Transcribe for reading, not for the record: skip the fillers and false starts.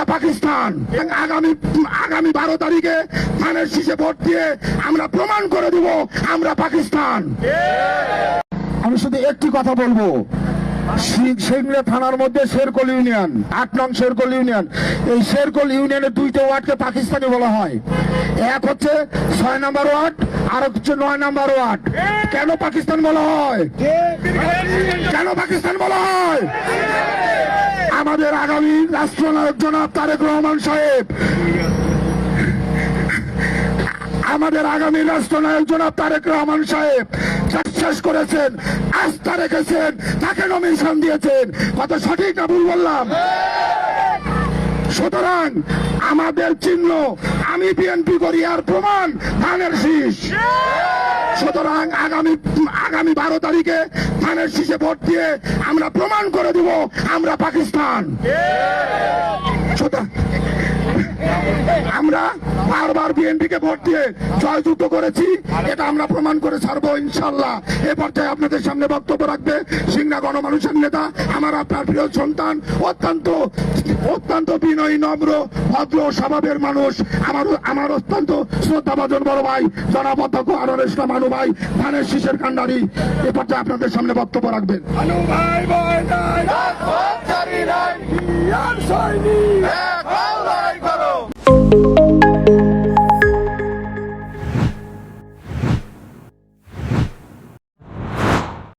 আমরা পাকিস্তান। আগামী 12 তারিখে ধানের শীষে ভোট দিয়ে আমরা প্রমাণ করে দেব আমরা পাকিস্তান। আমি শুধু একটি কথা বলবো, সিংড়া থানার মধ্যে শেরকোল ইউনিয়ন, 8 নং শেরকোল ইউনিয়ন, এই শেরকোল ইউনিয়নের 2টা ওয়ার্ডকে পাকিস্তানি বলা হয়। এক হচ্ছে 6 নম্বর ওয়ার্ড, আর হচ্ছে 9 নম্বর ওয়ার্ড। কেন পাকিস্তান বলা হয়? কেন পাকিস্তান বলা হয়? আমাদের আগামী রাষ্ট্রনায়ক জনাব তারেক রহমান সাহেব, আমাদের আগামী রাষ্ট্রনায়ক জনাব তারেক রহমান সাহেব বিশ্বাস করেছেন, আস্থা রেখেছেন, তাকে নমিনেশন দিয়েছেন। কত সঠিক না ভুল বললাম? সুতরাং আমাদের চিহ্ন, আমি বিএনপি করি আর প্রমাণ ধানের শীষ। সুতরাং আগামী 12 তারিখে ধানের শীষে ভোট দিয়ে আমরা প্রমাণ করে দেব আমরা পাকিস্তান। আমরা বারবার বিএনপিকে ভোট দিয়ে জয়যুক্ত করেছি, এটা আমরা প্রমাণ করে ছাড়বো ইনশাল্লাহ। এ পর্যায়ে আপনাদের সামনে বক্তব্য রাখবে সিংড়া গণমানুষের নেতা, আমার আপনার প্রিয় সন্তান, অত্যন্ত বিনয়ী, নম্র, ভদ্র স্বভাবের মানুষ, আমার অত্যন্ত শ্রদ্ধাভাজন বড় ভাই জনাব অধ্যক্ষ আনোয়ার ইসলাম আনু ভাই, ধানের শীষের কান্ডারি। এ পর্যায়ে আপনাদের সামনে বক্তব্য রাখবেন।